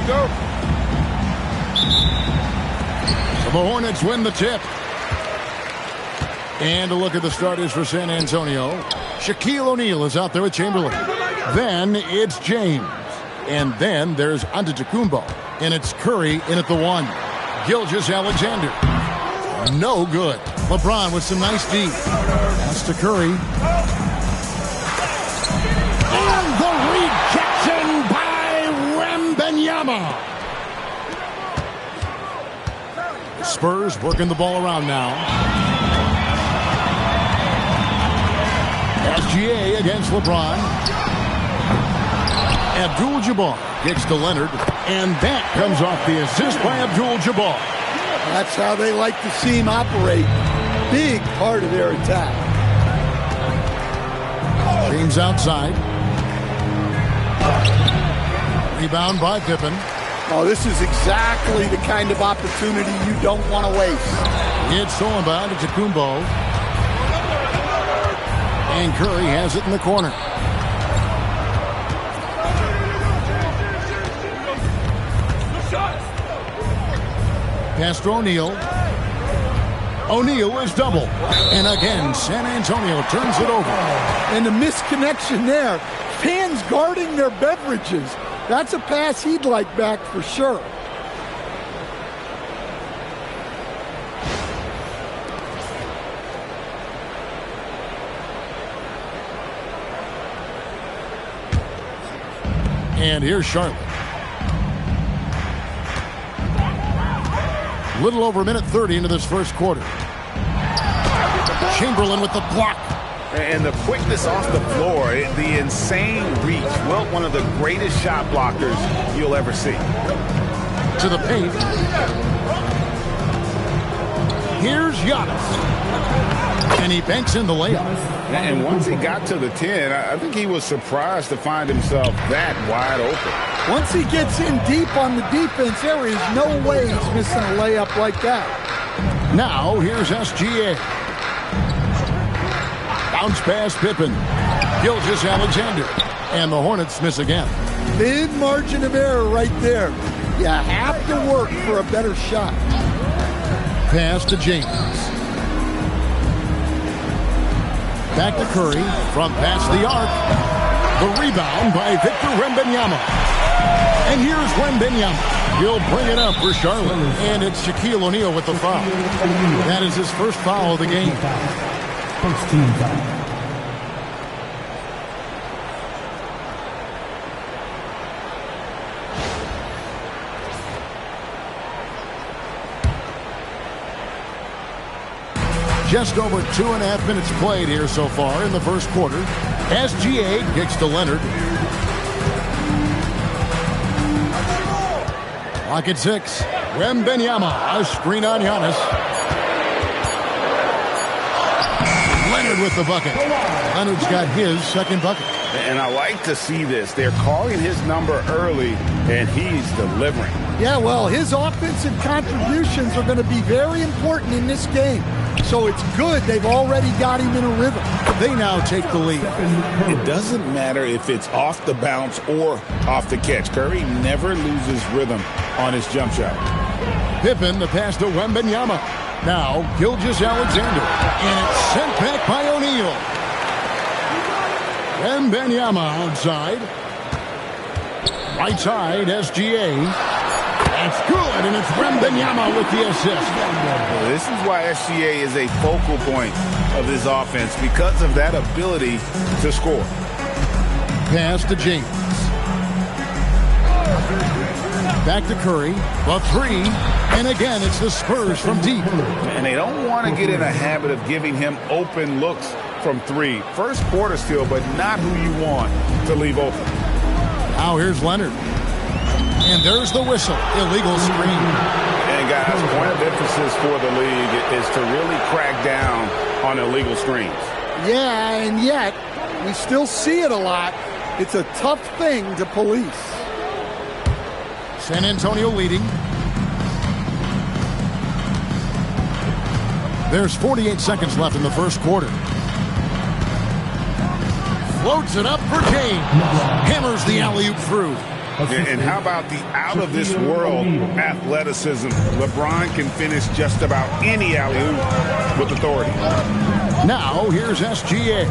Go. So the Hornets win the tip. And a look at the starters for San Antonio. Shaquille O'Neal is out there with Chamberlain. Then it's James. And then there's Antetokounmpo. And it's Curry in at the 1. Gilgeous-Alexander. No good. LeBron with some nice D. Pass to Curry. And the rejection by Wembanyama. Spurs working the ball around now. SGA against LeBron. Abdul-Jabbar gets to Leonard. And that comes off the assist by Abdul-Jabbar. That's how they like to see him operate. Big part of their attack. James outside. Rebound by Pippen. Oh, this is exactly the kind of opportunity you don't want to waste. It's stolen by Antetokounmpo. And Curry has it in the corner. Pass to O'Neal. O'Neal is double. And again, San Antonio turns it over. And the misconnection there. Fans guarding their beverages. That's a pass he'd like back for sure. And here's Charlotte. Little over a minute 30 into this first quarter. Chamberlain with the block. And the quickness off the floor, the insane reach. Well, one of the greatest shot blockers you'll ever see. To the paint. Here's Giannis. And he banks in the layup. And once he got to the 10, I think he was surprised to find himself that wide open. Once he gets in deep on the defense, there is no way he's missing a layup like that. Now, here's SGA. Bounce pass Pippen. Gilgeous-Alexander. And the Hornets miss again. Big margin of error right there. You have to work for a better shot. Pass to James. Back to Curry from past the arc. The rebound by Victor Wembanyama. And here's Wembanyama. He'll bring it up for Charlotte. And it's Shaquille O'Neal with the foul. That is his first foul of the game. First team foul. Just over 2.5 minutes played here so far in the first quarter. SGA kicks to Leonard. Clock at 6. Wembanyama, a screen on Giannis. Leonard with the bucket. Leonard's got his second bucket. And I like to see this. They're calling his number early, and he's delivering. Yeah, well, his offensive contributions are going to be very important in this game. So it's good they've already got him in a rhythm. They now take the lead. It doesn't matter if it's off the bounce or off the catch. Curry never loses rhythm on his jump shot. Pippen, the pass to Wembanyama. Now, Gilgeous-Alexander. And it's sent back by O'Neal. Wembanyama outside. Right side, SGA. That's good, and it's Wembanyama with the assist. Well, this is why SGA is a focal point of this offense, because of that ability to score. Pass to James. Back to Curry. The three. And again, it's the Spurs from deep. And they don't want to get in a habit of giving him open looks from three. First quarter still, but not who you want to leave open. Now here's Leonard. And there's the whistle. Illegal screen. And guys, point of emphasis for the league is to really crack down on illegal screens. Yeah, and yet we still see it a lot. It's a tough thing to police. San Antonio leading. There's 48 seconds left in the first quarter. Floats it up for James. Hammers the alley-oop through. And how about the out-of-this-world athleticism? LeBron can finish just about any alley-oop with authority. Now, here's SGA.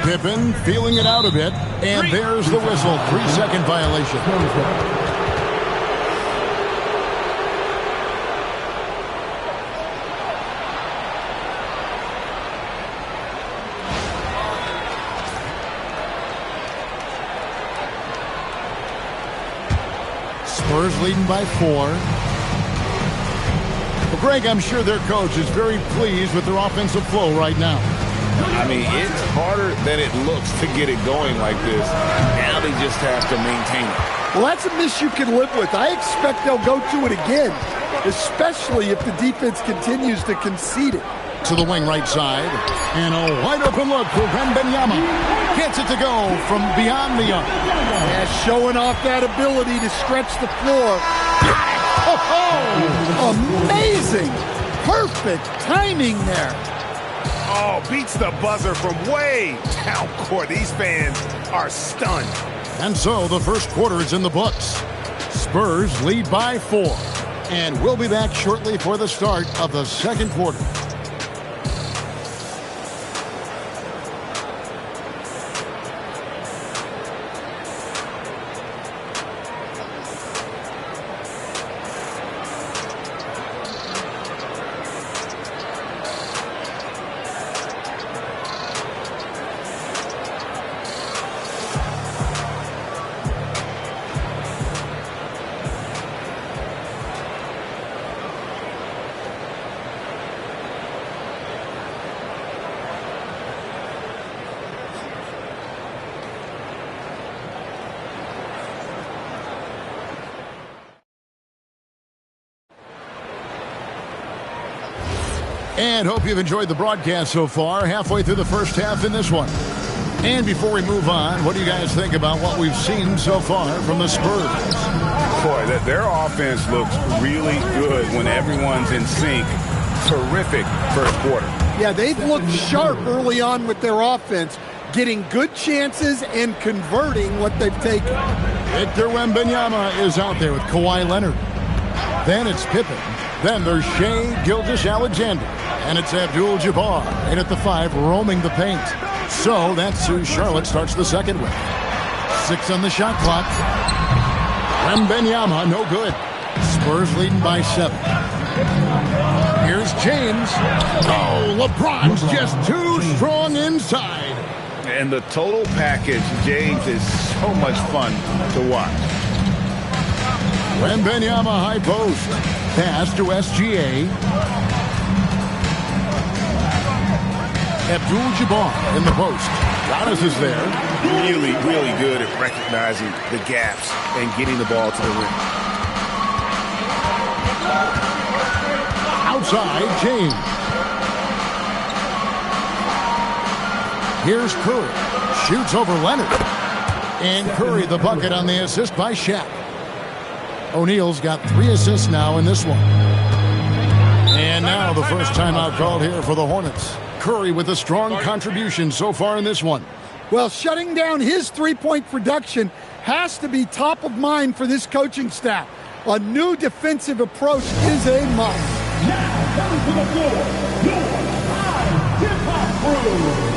Pippen feeling it out a bit. And there's the whistle. 3-second violation. Spurs leading by 4. Well, Greg, I'm sure their coach is very pleased with their offensive flow right now. I mean, it's harder than it looks to get it going like this. Now they just have to maintain it. Well, that's a miss you can live with. I expect they'll go to it again, especially if the defense continues to concede it. To the wing right side. And a wide open look for Wembanyama. Gets it to go from beyond the arc. Yeah, showing off that ability to stretch the floor. Oh, amazing. Perfect timing there. Oh, beats the buzzer from way down court. These fans are stunned. And so the first quarter is in the books. Spurs lead by 4. And we'll be back shortly for the start of the second quarter. And hope you've enjoyed the broadcast so far, halfway through the first half in this one. And before we move on, what do you guys think about what we've seen so far from the Spurs? Boy, their offense looks really good when everyone's in sync. Terrific first quarter. Yeah, they've looked sharp early on with their offense, getting good chances and converting what they've taken. Victor Wembanyama is out there with Kawhi Leonard. Then it's Pippen. Then there's Shai Gilgeous-Alexander. And it's Abdul-Jabbar, and at the 5, roaming the paint. So that's who Charlotte starts the second with. 6 on the shot clock. Wembanyama, no good. Spurs leading by 7. Here's James. Oh, LeBron's just too strong inside. And the total package, James, is so much fun to watch. Wembanyama high post. Pass to SGA. Abdul-Jabbar in the post. Giannis is there. Really, really good at recognizing the gaps and getting the ball to the rim. Outside, James. Here's Curry. Shoots over Leonard. And Curry the bucket on the assist by Shaq. O'Neal's got 3 assists now in this one. And now the first timeout called here for the Hornets. Curry with a strong contribution so far in this one. Well, shutting down his three-point production has to be top of mind for this coaching staff. A new defensive approach is a must. Now coming to the floor, your live hip-hop crew.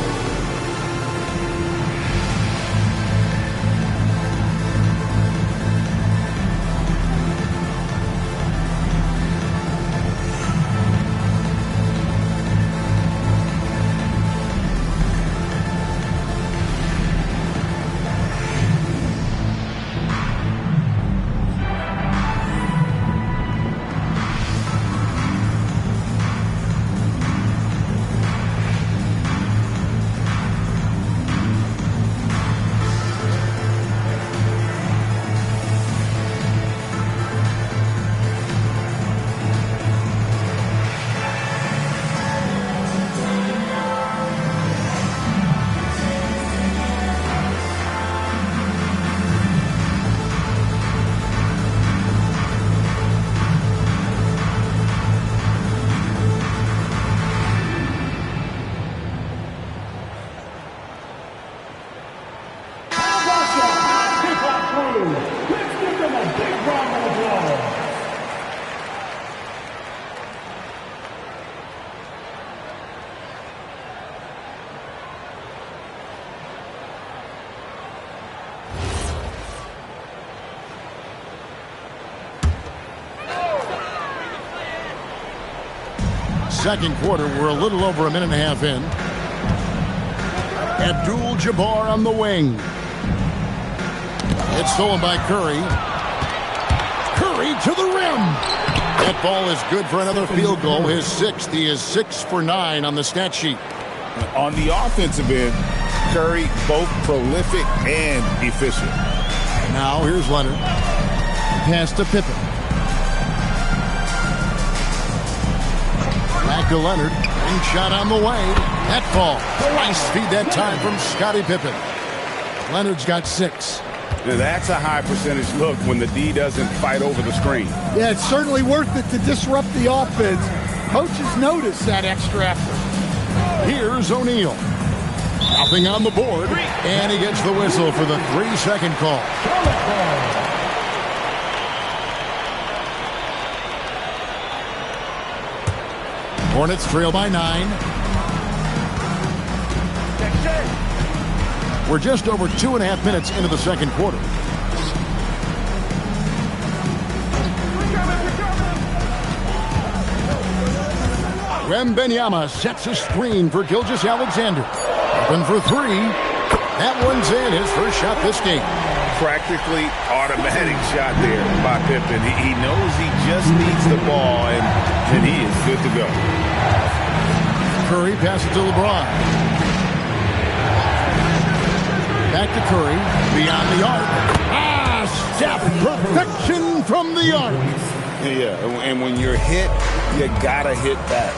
Second quarter, we're a little over a minute and a half in. Abdul-Jabbar on the wing. It's stolen by Curry. Curry to the rim. That ball is good for another field goal. His 6th. He is 6 for 9 on the stat sheet. On the offensive end, Curry both prolific and efficient. Now here's Leonard. Pass to Pippen. Back to Leonard. Ring shot on the way. That ball. Nice feed that time from Scottie Pippen. Leonard's got 6. Now that's a high percentage look when the D doesn't fight over the screen. Yeah, it's certainly worth it to disrupt the offense. Coaches notice that extra effort. Here's O'Neal. Nothing on the board. And he gets the whistle for the 3-second call. Hornets trail by 9. We're just over 2.5 minutes into the second quarter. Wembanyama sets a screen for Gilgeous-Alexander. Open for 3. That one's in. His first shot this game. Practically automatic shot there by Pippen. He knows he just needs the ball, and he is good to go. Curry passes to LeBron. Back to Curry. Beyond the arc. Steph. Perfection from the arc. Yeah, and when you're hit, you gotta hit back.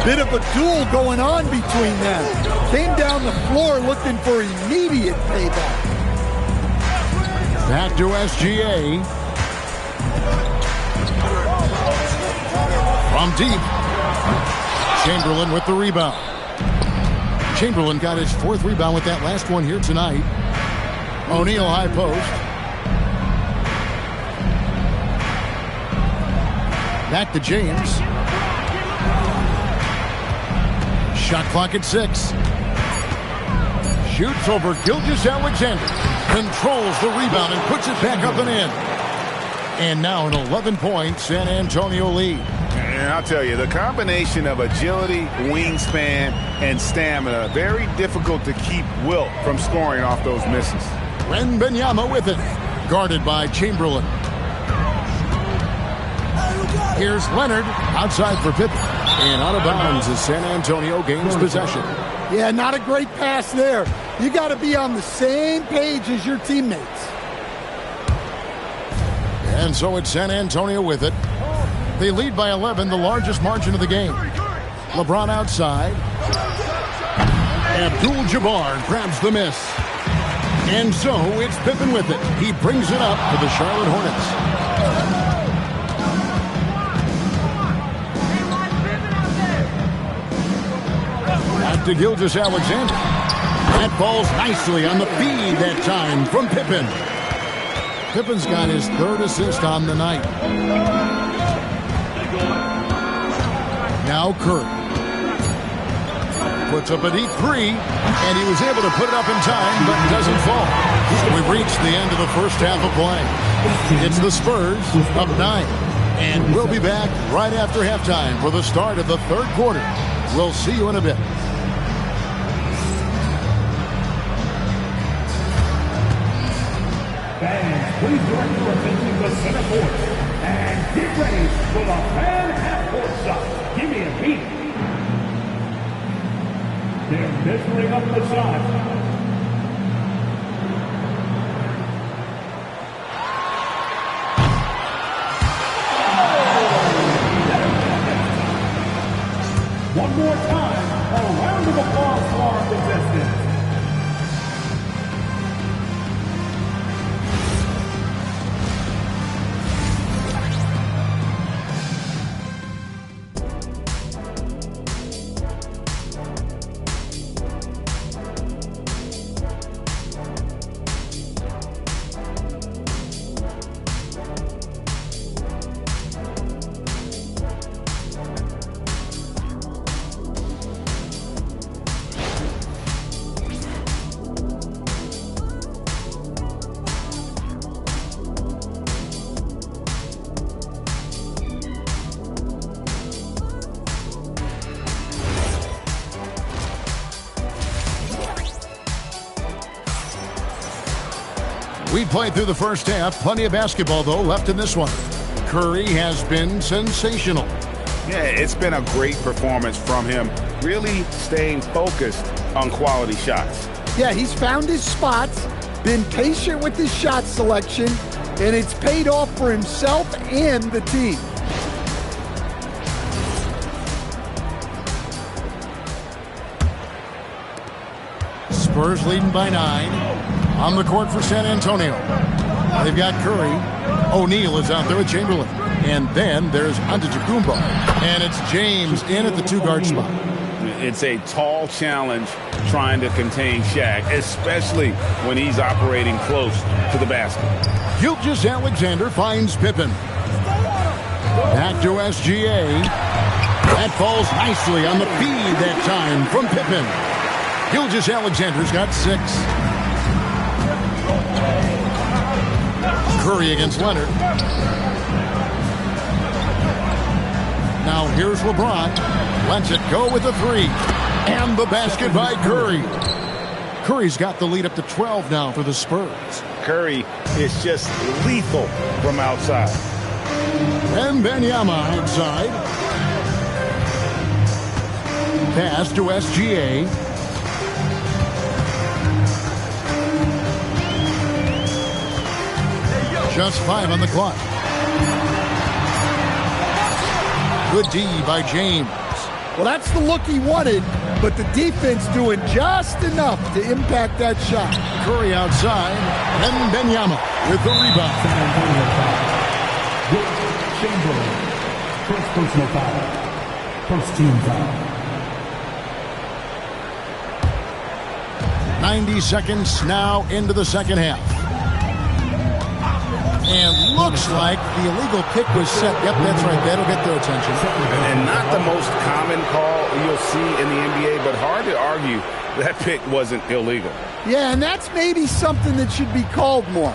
Bit of a duel going on between them. Came down the floor looking for immediate payback. Back to SGA. From deep. Chamberlain with the rebound. Chamberlain got his 4th rebound with that last one here tonight. O'Neal high post. Back to James. Shot clock at 6. Shoots over Gilgeous-Alexander. Controls the rebound and puts it back up and in. And now an 11-point San Antonio lead. And I'll tell you, the combination of agility, wingspan, and stamina, very difficult to keep Wilt from scoring off those misses. Wembanyama with it. Guarded by Chamberlain. Here's Leonard outside for Pippen. And out of bounds as San Antonio gains possession. Yeah, not a great pass there. You got to be on the same page as your teammates. And so it's San Antonio with it. They lead by 11, the largest margin of the game. LeBron outside. Abdul-Jabbar grabs the miss. And so it's Pippen with it. He brings it up for the Charlotte Hornets. Back to Gilgeous-Alexander. That falls nicely on the feed that time from Pippen. Pippen's got his third assist on the night. Now Curry. Puts up a deep three, and he was able to put it up in time, but doesn't fall. We've reached the end of the first half of play. It's the Spurs up 9. And we'll be back right after halftime for the start of the third quarter. We'll see you in a bit. Fans, please direct your attention to center court and get ready for the fan half-court shot. Give me a beat. They're measuring up the shot. One more time, a round of applause for our contestants. We played through the first half. Plenty of basketball, though, left in this one. Curry has been sensational. Yeah, it's been a great performance from him. Really staying focused on quality shots. Yeah, he's found his spots, been patient with his shot selection, and it's paid off for himself and the team. Spurs leading by 9. On the court for San Antonio. They've got Curry. O'Neal is out there with Chamberlain. And then there's Antetokounmpo. And it's James in at the two-guard spot. It's a tall challenge trying to contain Shaq, especially when he's operating close to the basket. Gilgeous-Alexander finds Pippen. Back to SGA. That falls nicely on the feed that time from Pippen. Gilgeous-Alexander's got 6. Curry against Leonard. Now here's LeBron. Lets it go with a 3. And the basket by Curry. Curry's got the lead up to 12 now for the Spurs. Curry is just lethal from outside. And Wembanyama outside. Pass to SGA. Just 5 on the clock. Good D by James. Well, that's the look he wanted, but the defense doing just enough to impact that shot. Curry outside, and Wembanyama with the rebound. Chamberlain, first personal foul, first team foul. 90 seconds now into the second half. And looks like the illegal kick was set. Yep, that's right. That'll get their attention. And not the most common call you'll see in the NBA, but hard to argue that pick wasn't illegal. Yeah, and that's maybe something that should be called more.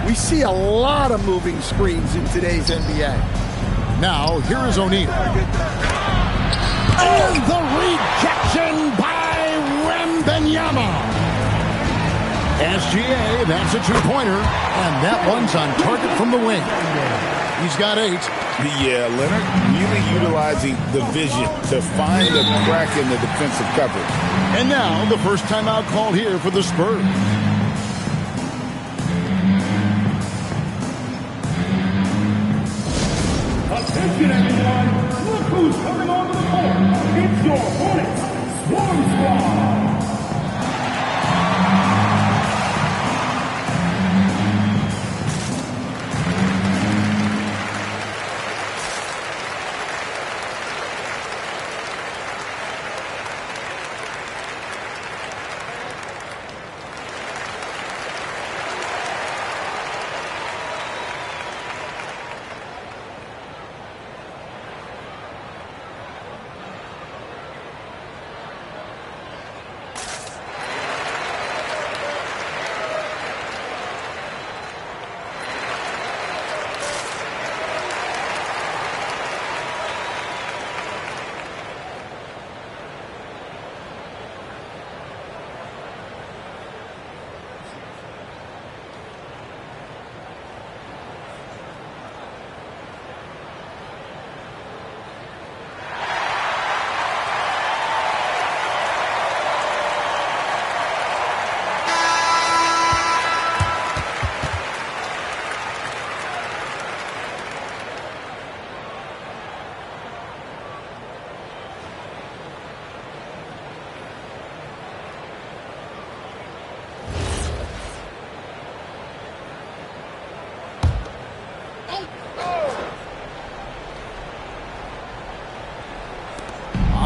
We see a lot of moving screens in today's NBA. Now, here is O'Neal. And the rejection by Wembanyama. SGA, that's a 2-pointer, and that one's on target from the wing. He's got 8. Yeah, Leonard really utilizing the vision to find the crack in the defensive coverage. And now the first timeout called here for the Spurs. Attention, everyone. Look who's coming onto the court. It's your Hornets Swarm Squad.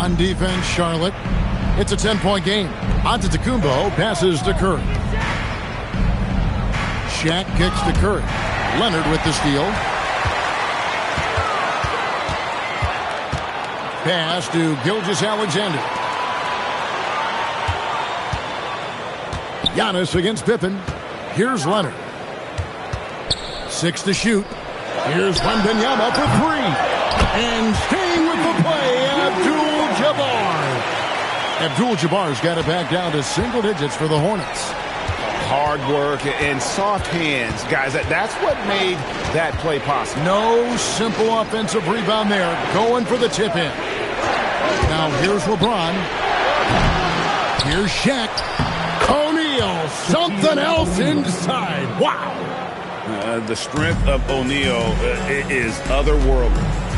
On defense, Charlotte. It's a 10-point game. Antetokounmpo passes to Curry. Shaq kicks to Curry. Leonard with the steal. Pass to Gilgeous-Alexander. Giannis against Pippen. Here's Leonard. 6 to shoot. Here's Wembanyama for 3. And staying with the play, Abdul-Jabbar. Abdul-Jabbar's got it back down to single digits for the Hornets. Hard work and soft hands, guys. That's what made that play possible. No simple offensive rebound there. Going for the tip-in. Now here's LeBron. Here's Shaq. O'Neal. Something else inside. Wow. The strength of O'Neal is otherworldly.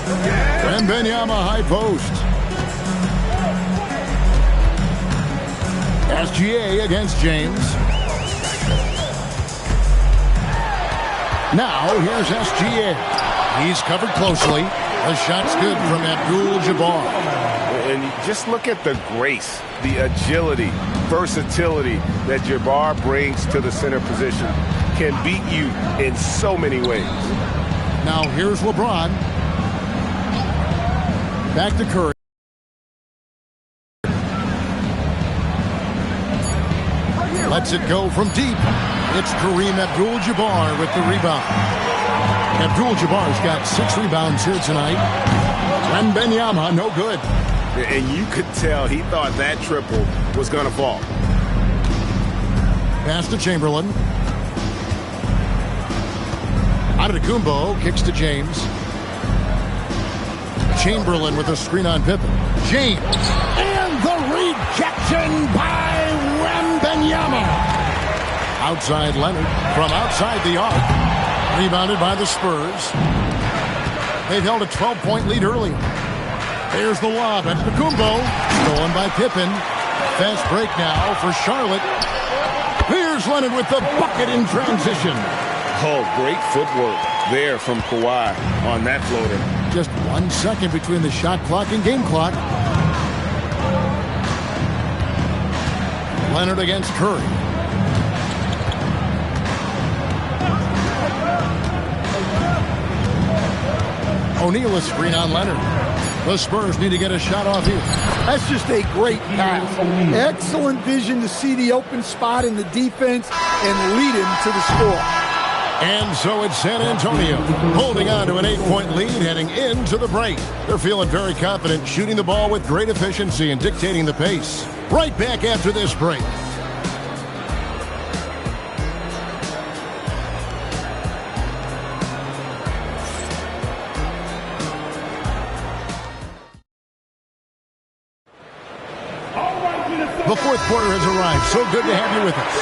Wembanyama high post. SGA against James. Now here's SGA. He's covered closely. The shot's good from Abdul-Jabbar. And just look at the grace, the agility, versatility that Jabbar brings to the center position. Can beat you in so many ways. Now here's LeBron. Back to Curry. Lets it go from deep. It's Kareem Abdul-Jabbar with the rebound. Abdul-Jabbar's got 6 rebounds here tonight. Wembanyama, no good. And you could tell he thought that triple was going to fall. Pass to Chamberlain. Antetokounmpo kicks to James. Chamberlain with a screen on Pippen. James. And the rejection by Wembanyama. Outside Leonard from outside the arc. Rebounded by the Spurs. They've held a 12-point lead earlier. There's the lob. Antetokounmpo stolen by Pippen. Fast break now for Charlotte. Here's Leonard with the bucket in transition. Oh, great footwork there from Kawhi on that floater. Just 1 second between the shot clock and game clock. Leonard against Curry. O'Neal a screen on Leonard. The Spurs need to get a shot off here. That's just a great pass. Excellent vision to see the open spot in the defense and lead him to the score. And so it's San Antonio holding on to an 8-point lead heading into the break. They're feeling very confident, shooting the ball with great efficiency and dictating the pace. Right back after this break. The fourth quarter has arrived. So good to have you with us.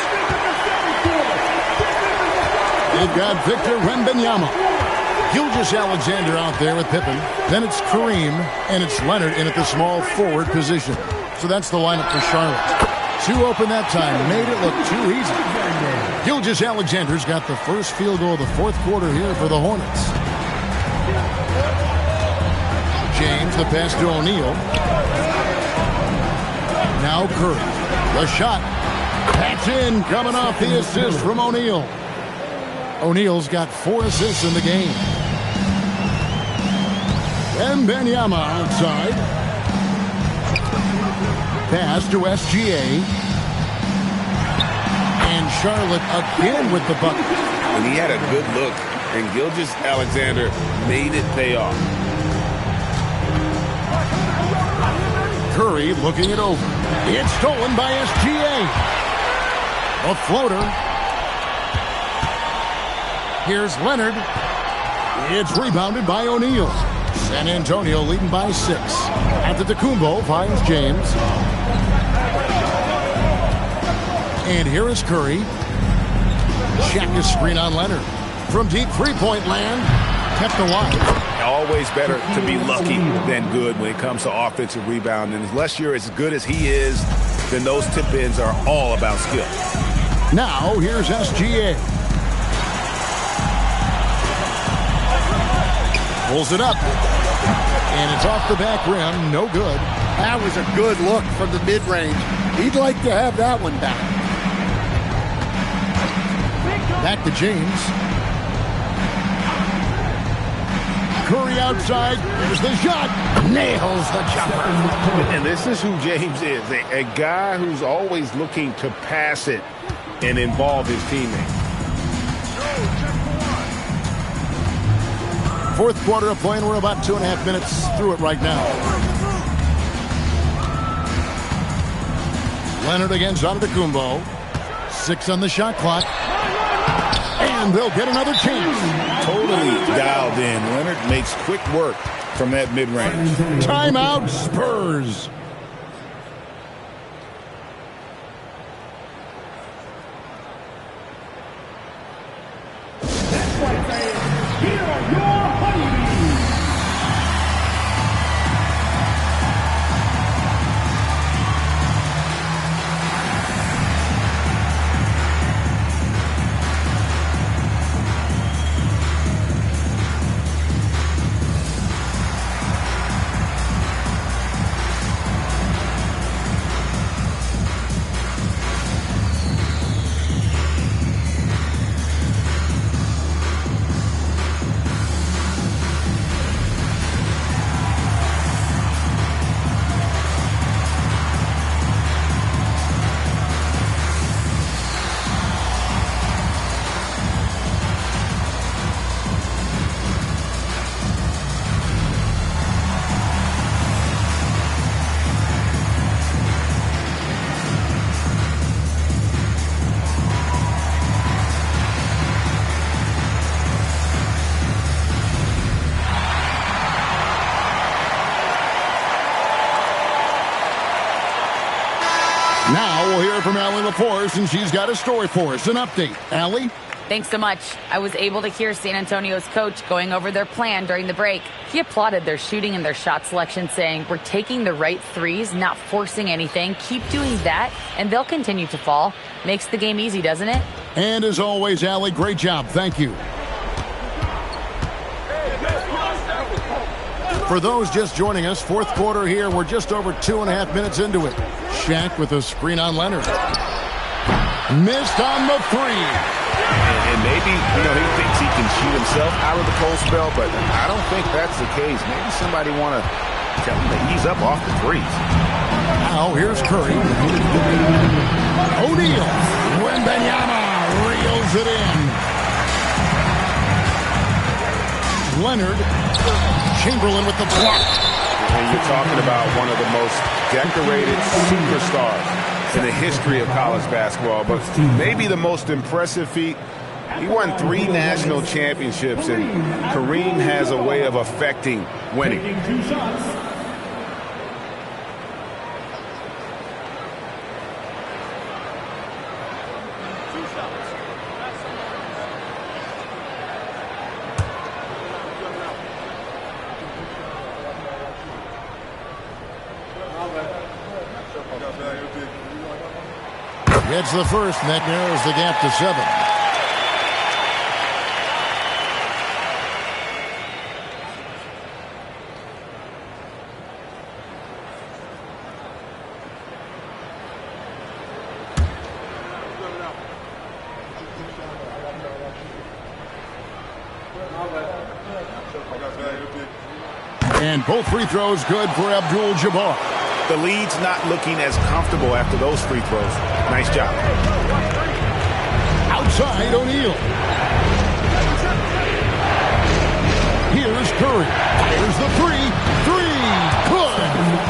They've got Victor Wembanyama. Gilgeous-Alexander out there with Pippen. Then it's Kareem, and it's Leonard in at the small forward position. So that's the lineup for Charlotte. Too open that time. Made it look too easy. Gilgeous-Alexander's got the first field goal of the fourth quarter here for the Hornets. James, the pass to O'Neal. Now Curry. The shot. That's in. Coming off the assist from O'Neal. O'Neal's got 4 assists in the game. Wembanyama outside. Pass to SGA. And Charlotte again with the bucket. And he had a good look, and Gilgeous-Alexander made it pay off. Curry looking it over. It's stolen by SGA. A floater. Here's Leonard. It's rebounded by O'Neal. San Antonio leading by 6. Antetokounmpo finds James. And here is Curry. Check his screen on Leonard. From deep three-point land. Kept alive. Always better to be lucky than good when it comes to offensive rebound. And unless you're as good as he is, then those tip-ins are all about skill. Now, here's SGA. Pulls it up. And it's off the back rim. No good. That was a good look from the mid-range. He'd like to have that one back. Back to James. Curry outside. Here's the shot. Nails the jumper. And this is who James is. A guy who's always looking to pass it and involve his teammates. Fourth quarter of play, and we're about 2.5 minutes through it right now. Leonard against Antetokounmpo. 6 on the shot clock. And they'll get another chance. Totally dialed in. Leonard makes quick work from that mid-range. Timeout, Spurs. That's right, fans. Here are your honeybees. Now we'll hear from Allie LaForce, and she's got a story for us. An update. Allie? Thanks so much. I was able to hear San Antonio's coach going over their plan during the break. He applauded their shooting and their shot selection, saying, "We're taking the right threes, not forcing anything. Keep doing that, and they'll continue to fall." Makes the game easy, doesn't it? And as always, Allie, great job. Thank you. For those just joining us, fourth quarter here. We're just over 2.5 minutes into it. Shaq with a screen on Leonard. Missed on the three. And maybe, he thinks he can shoot himself out of the cold spell, but I don't think that's the case. Maybe somebody want to tell him to ease up off the threes. Now here's Curry. O'Neal. Wembanyama reels it in. Leonard. Chamberlain with the block. And you're talking about one of the most decorated superstars in the history of college basketball, but maybe the most impressive feat. He won 3 national championships, and Kareem has a way of affecting winning. Gets the first, and that narrows the gap to 7. And both free throws good for Abdul-Jabbar. The lead's not looking as comfortable after those free throws. Nice job. Outside, O'Neal. Here's Curry. Here's the three. Good.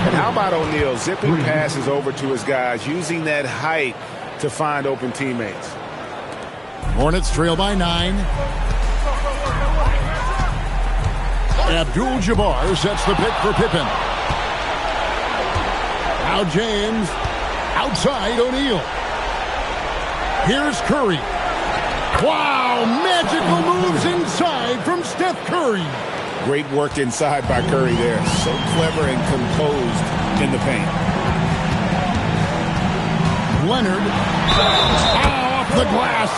And how about O'Neal zipping passes over to his guys, using that height to find open teammates. Hornets trail by 9. Abdul-Jabbar sets the pick for Pippen. Now James. Outside, O'Neal. Here's Curry. Wow, magical moves inside from Steph Curry. Great work inside by Curry there. So clever and composed in the paint. Leonard. Off the glass.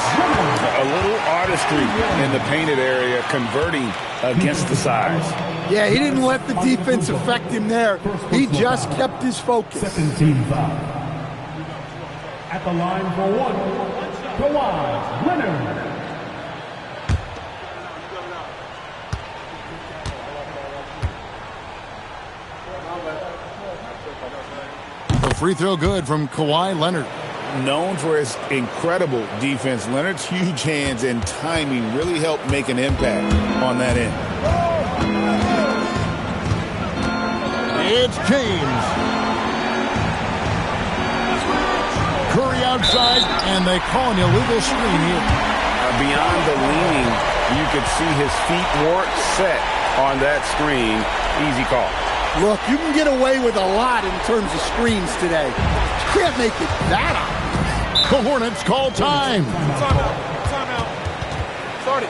A little artistry in the painted area, converting against the size. Yeah, he didn't let the defense affect him there. He just kept his focus. 17 foul. At the line for one, Kawhi Leonard. The free throw good from Kawhi Leonard. Known for his incredible defense, Leonard's huge hands and timing really helped make an impact on that end. It's James. Curry outside, and they call an illegal screen here. Beyond the leaning, you could see his feet weren't set on that screen. Easy call. Look, you can get away with a lot in terms of screens today. You can't make it that obvious. The Hornets call time. Timeout. Start it.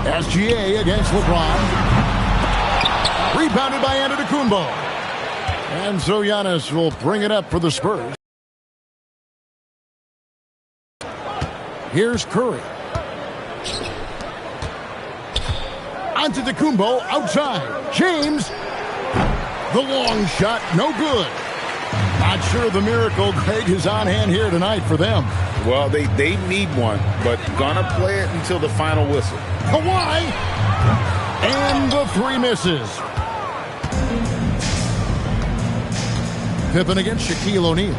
SGA against LeBron. Rebounded by Antetokounmpo. And so Giannis will bring it up for the Spurs. Here's Curry. Antetokounmpo outside. James. The long shot, no good. Not sure the miracle, Greg, is on hand here tonight for them. Well, they need one, but gonna play it until the final whistle. Kawhi. And the three misses. Pippen against Shaquille O'Neal.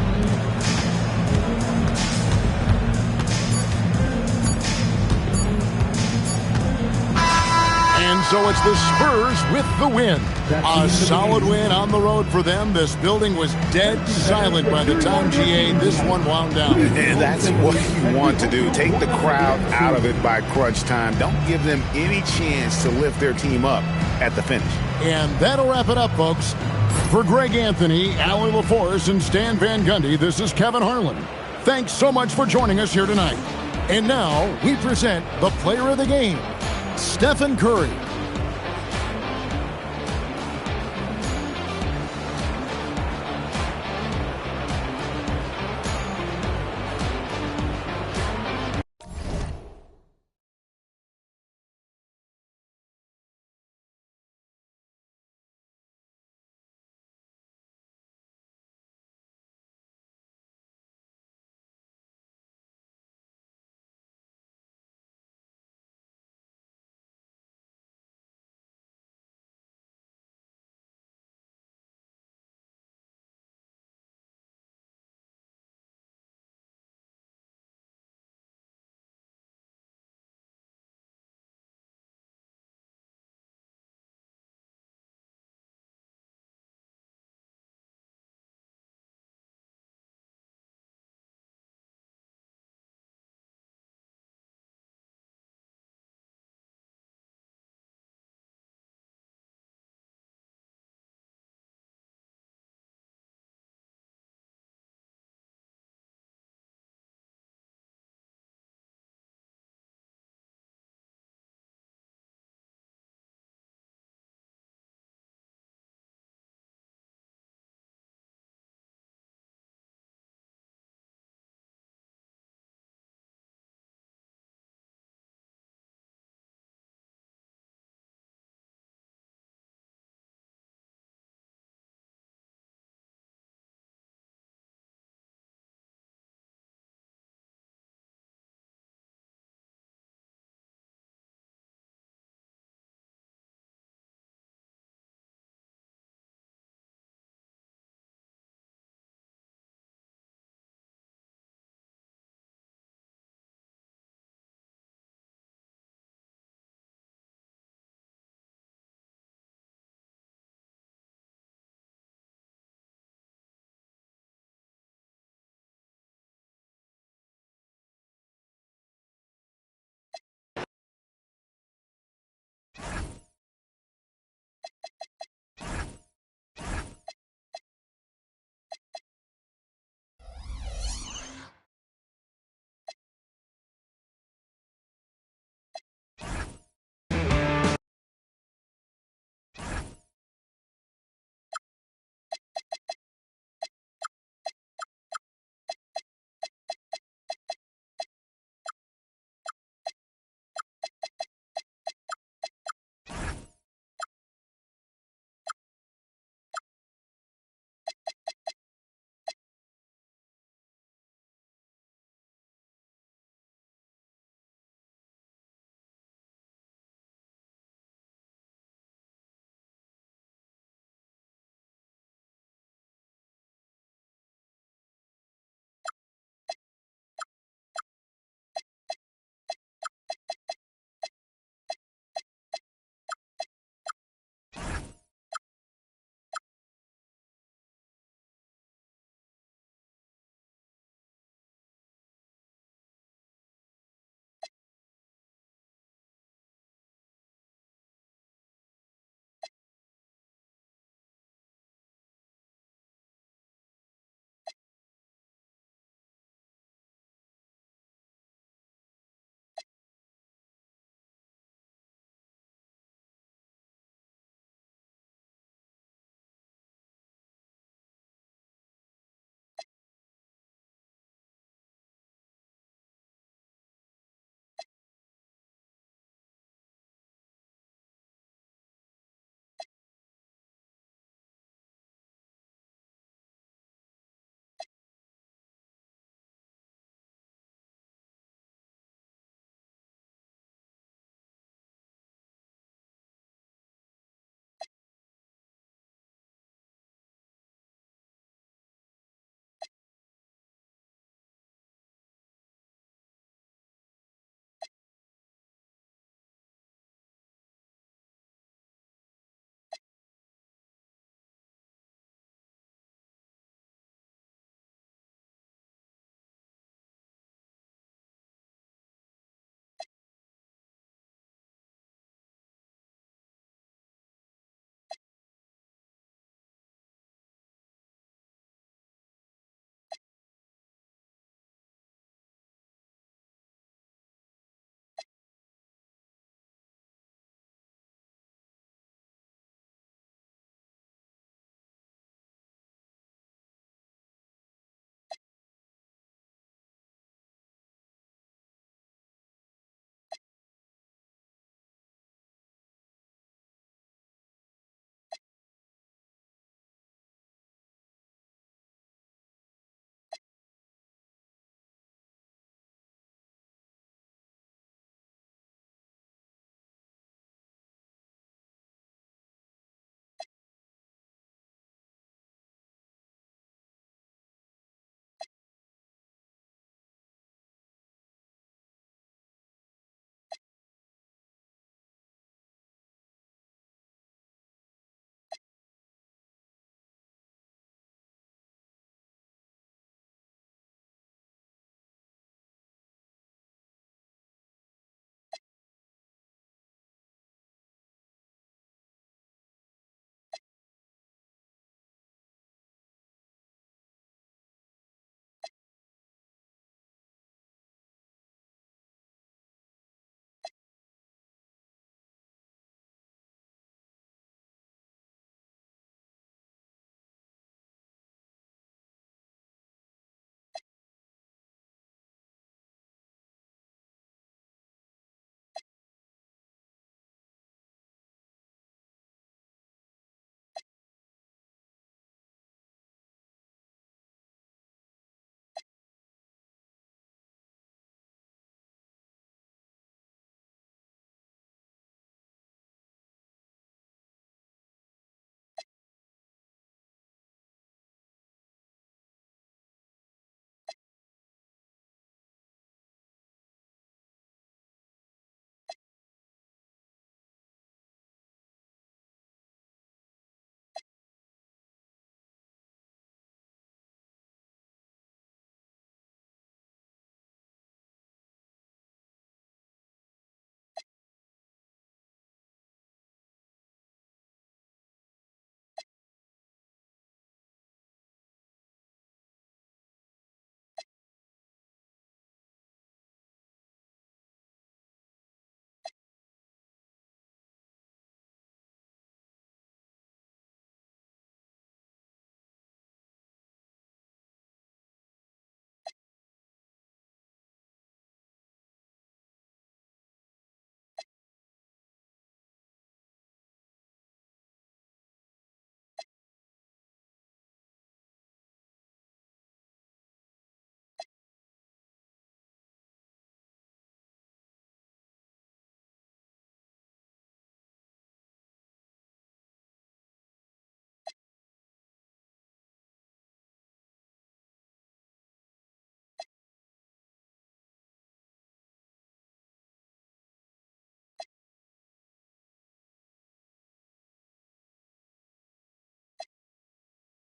And so it's the Spurs with the win. A solid win on the road for them. This building was dead silent by the time, GA, this one wound down. And that's what you want to do. Take the crowd out of it by crunch time. Don't give them any chance to lift their team up at the finish. And that'll wrap it up, folks. For Greg Anthony, Allie LaForce, and Stan Van Gundy, this is Kevin Harlan. Thanks so much for joining us here tonight. And now we present the player of the game, Stephen Curry.